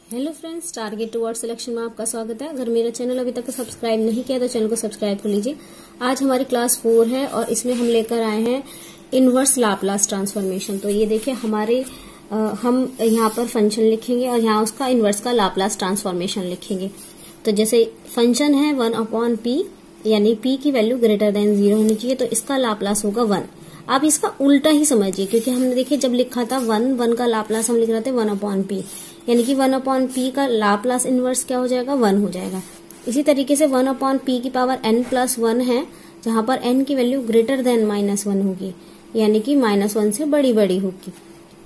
Hello friends, target toward selection में आपका स्वागत है। अगर मेरा चैनल अभी तक सब्सक्राइब नहीं किया तो चैनल को सब्सक्राइब कर लीजिए। आज हमारी क्लास 4 है और इसमें हम लेकर आए हैं इनवर्स लाप्लास ट्रांसफॉर्मेशन। तो ये देखिए हमारे हम यहाँ पर फंक्शन लिखेंगे और यहाँ उसका इनवर्स का लाप्लास ट्रांसफॉर्मेशन लिखेंगे। तो जैसे फंक्शन है 1/p, यानी p की वैल्यू ग्रेटर देन 0 होनी चाहिए, तो इसका लाप्लास होगा 1। आप इसका उल्टा ही समझिए, क्योंकि हमने देखिए जब लिखा था 1 का लाप्लास हम लिख रहे थे 1/p, यानी कि 1/p का लाप्लास इनवर्स क्या हो जाएगा, 1 हो जाएगा। इसी तरीके से 1/p की पावर n+1 है, जहां पर n की वैल्यू ग्रेटर देन -1 होगी, यानी कि -1 से बड़ी होगी,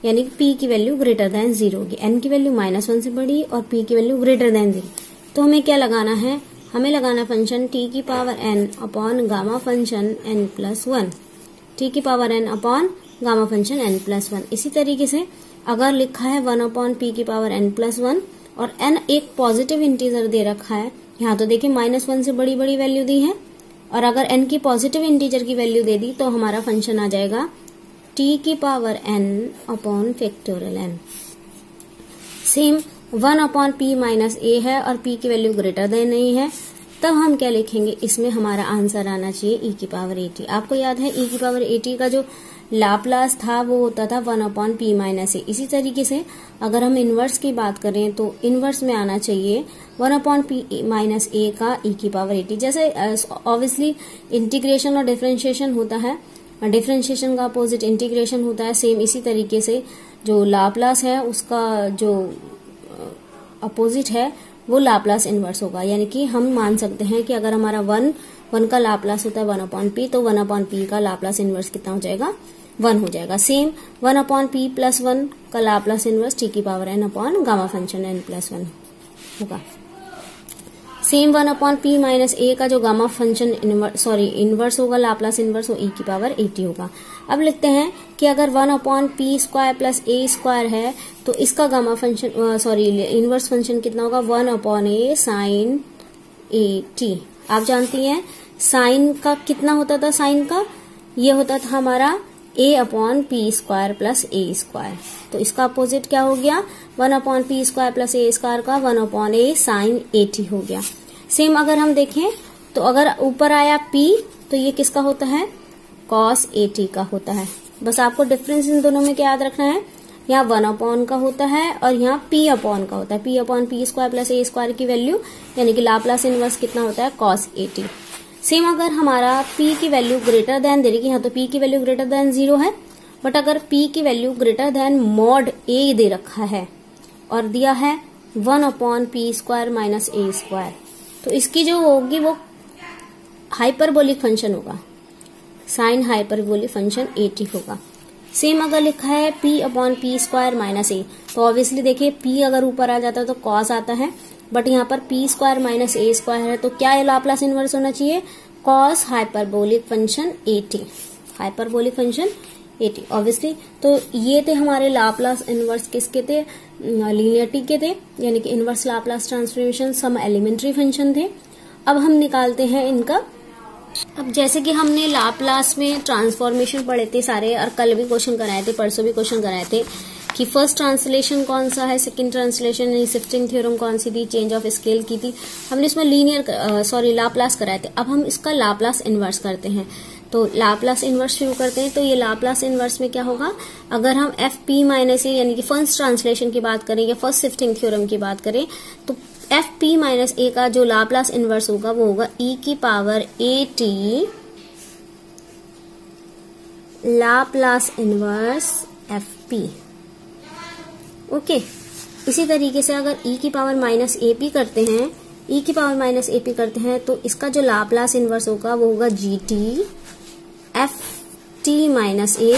यानी कि p की वैल्यू ग्रेटर देन 0 होगी। n की वैल्यू -1 से बड़ी और p की वैल्यू ग्रेटर देन 0। तो हमें क्या लगाना है, हमें लगाना फंक्शन t की power n upon gamma function n+1, t की power n upon gamma function n+1। इसी तरीके से अगर लिखा है 1/p की पावर n+1 और n एक पॉजिटिव इंटीजर दे रखा है, यहाँ तो देखिए -1 से बड़ी वैल्यू दी है, और अगर n की पॉजिटिव इंटीजर की वैल्यू दे दी तो हमारा फंक्शन आ जाएगा t की power n upon factorial n। Same 1/p - a है और p की वैल्यू ग्रेटर देन नहीं है, तब हम क्या लिखेंगे, इसमें हमारा आंसर आना चाहिए e की पावर at। आपको याद है e की पावर at का जो लाप्लास था वो होता था 1/p - a। इसी तरीके से अगर हम इनवर्स की बात करें तो इनवर्स में आना चाहिए 1/p - a का e की पावर at। जैसे ऑब्वियसली इंटीग्रेशन और डिफरेंशिएशन होता है, डिफरेंशिएशन का अपोजिट इंटीग्रेशन होता है, सेम इसी तरीके से जो लाप्लास है उसका जो अपोजिट है वो लाप्लास इनवर्स होगा। यानी कि हम मान सकते हैं कि अगर हमारा 1 का लाप्लास होता है 1/p, तो 1/p का लाप्लास इनवर्स कितना हो जाएगा, 1 हो जाएगा। सेम 1/p + 1 का लाप्लास इनवर्स t की power n upon gamma function n+1 होगा। सेम 1/p - a का जो गामा फंक्शन इनवर्स होगा, लाप्लास इनवर्स, वो e की पावर at होगा। अब लिखते हैं कि अगर 1/p² + a² है तो इसका गामा फंक्शन इनवर्स फंक्शन कितना होगा, 1/a sin at। आप जानती हैं साइन का कितना होता था, साइन का ये होता था हमारा a/p² + a²। तो इसका अपोजिट क्या हो गया, 1/p² + a² का 1/a sin at हो गया। सेम अगर हम देखें तो अगर ऊपर आया p तो ये किसका होता है, cos at का होता है। बस आपको डिफरेंस इन दोनों में क्या याद रखना है, यहाँ 1/, का होता है और यहाँ p/, का होता है। p/p² + a² की वैल्यू यानी कि लाप्लास इनवर्स कितना होता है, cos at। सेम अगर हमारा p की वैल्यू ग्रेटर देन दे रही है, यहाँ तो p की वैल्यू ग्रेटर देन 0 है, बट अगर p की value greater than mod a दे रखा है और दिया है 1/p² - a², तो इसकी जो होगी वो हाइपरबोलिक फंक्शन होगा, साइन हाइपरबोलिक फंक्शन at होगा। सेम अगर लिखा है p/p² - a, तो ऑब्वियसली देखिए p अगर ऊपर आ जाता है तो cos आता है, बट यहाँ पर p² - a² है, तो क्या लाप्लास इनवर्स होना चाहिए, cos hyperbolic function at, hyperbolic function at obviously. तो ये थे हमारे लाप्लास इनवर्स किसके थे, लीनियरिटी के थे, यानी कि इनवर्स लाप्लास ट्रांसफॉर्मेशन सम एलिमेंट्री फंक्शन थे। अब हम निकालते हैं इनका। अब जैसे कि हमने लाप्लास में ट्रांसफॉर्मेशन पढ़े थे सारे, और कल भी क्वेश्चन कराए थे, परसों भी क्वेश्चन कराए थे कि फर्स्ट ट्रांसलेशन कौन सा है, सेकंड ट्रांसलेशन शिफ्टिंग थ्योरम कौन सी थी, चेंज ऑफ स्केल की थी, हमने इसमें लाप्लास कराए थे। अब हम इसका लाप्लास इनवर्स करते हैं। तो लाप्लास इनवर्स शुरू करते हैं। तो ये लाप्लास इनवर्स में क्या होगा, अगर हम fp - a यानी कि फर्स्ट ट्रांसलेशन की बात करें या फर्स्ट शिफ्टिंग थ्योरम की बात करें, तो fp - a का जो लाप्लास इनवर्स होगा वो होगा e की power at Laplace inverse fp। Okay, इसी तरीके से अगर e की पावर -ap करते हैं, e की पावर -ap करते हैं, तो इसका जो लाप्लास इनवर्स होगा वो होगा gt ft - a।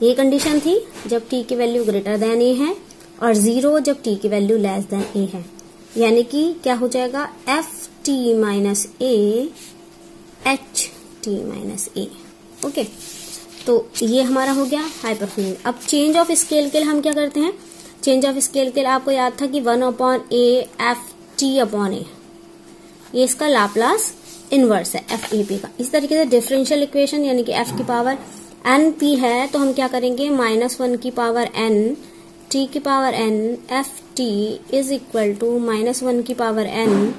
ये कंडीशन थी जब t की वैल्यू ग्रेटर देन a है और 0 जब t की वैल्यू लेस देन a है, यानी कि क्या हो जाएगा ft - a ht - a। Okay, तो ये हमारा हो गया हाइपरफिनिंग। अब चेंज ऑफ स्केल के लिए हम क्या करते हैं, चेंज ऑफ स्केल के लिए आपको याद था कि 1/a ft/a, ये इसका लाप्लास इनवर्स है FAP का। इस तरीके से डिफरेंशियल इक्वेशन यानी कि f की पावर np है, तो हम क्या करेंगे, -1 की पावर n t की power n f t is equal to -1 की पावर n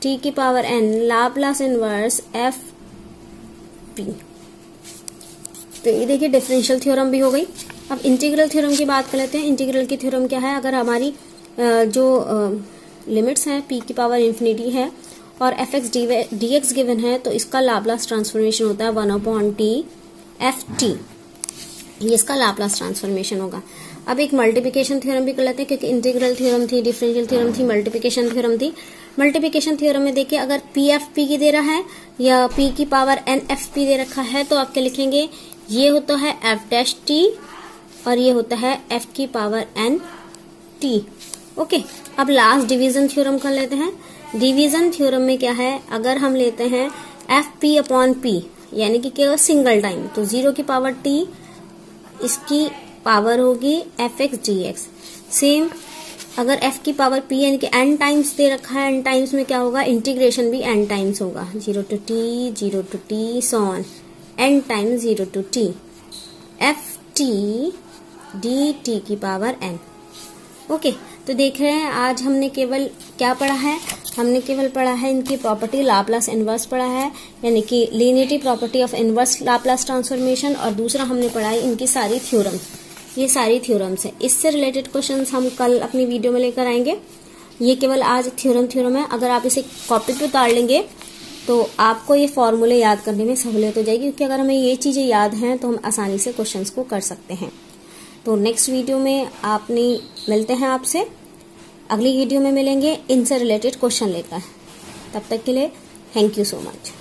t की power n Laplace inverse f p. तो ये देखिए डिफरेंशियल थ्योरम भी हो गई। अब इंटीग्रल थ्योरम की बात कर लेते हैं। इंटीग्रल की थ्योरम क्या है, अगर हमारी जो लिमिट्स हैं p की पावर इंफिनिटी है और F x D x given है तो इसका लाप्लास ट्रांसफॉर्मेशन होता है 1/t एफ टी, ये इसका लाप्लास ट्रांसफॉर्मेशन होगा। अब एक मल्टीप्लिकेशन थ्योरम भी कर लेते हैं, क्योंकि इंटीग्रल थ्योरम थी, डिफरेंशियल थ्योरम थी, मल्टीप्लिकेशन थ्योरम थी। मल्टीप्लिकेशन थ्योरम में देखिए अगर पी एफ पी की दे रहा है या p की पावर n एफ पी दे रखा है तो आप क्या लिखेंगे, ये होता है एफ डैश टी और ये होता है एफ की पावर n टी। ओके, अब लास्ट डिवीजन थ्योरम कर लेते हैं। डिवीजन थ्योरम में क्या है, अगर हम लेते हैं एफ पी अपॉन पी यानी कि केवल सिंगल टाइम, तो 0 की पावर t इसकी पावर होगी F x D x. Same अगर f की पावर p यानी कि n टाइम्स दे रखा है, n टाइम्स में क्या होगा, इंटीग्रेशन भी n टाइम्स होगा, 0 to t so on n times 0 to t F T D T की पावर n। ओके, तो देख रहे हैं आज हमने केवल क्या पढ़ा है, हमने केवल पढ़ा है इनकी प्रॉपर्टी, लाप्लास इनवर्स पढ़ा है यानी कि linearity property of inverse Laplace transformation, और दूसरा हमने पढ़ा है इनकी सारी थ्योरम। ये सारी थ्योरम्स है, इससे रिलेटेड क्वेश्चंस हम कल अपनी वीडियो में लेकर आएंगे। ये केवल आज थ्योरम है। अगर आप इसे कॉपी पे उतार लेंगे तो आपको ये फॉर्मूले याद करने में सहूलियत हो जाएगी, क्योंकि अगर हमें ये चीजें याद हैं तो हम आसानी से क्वेश्चंस को कर सकते हैं। तो नेक्स्ट वीडियो में मिलते हैं आपसे, अगली वीडियो में मिलेंगे इनसे रिलेटेड क्वेश्चन लेकर। तब तक के लिए थैंक यू सो मच।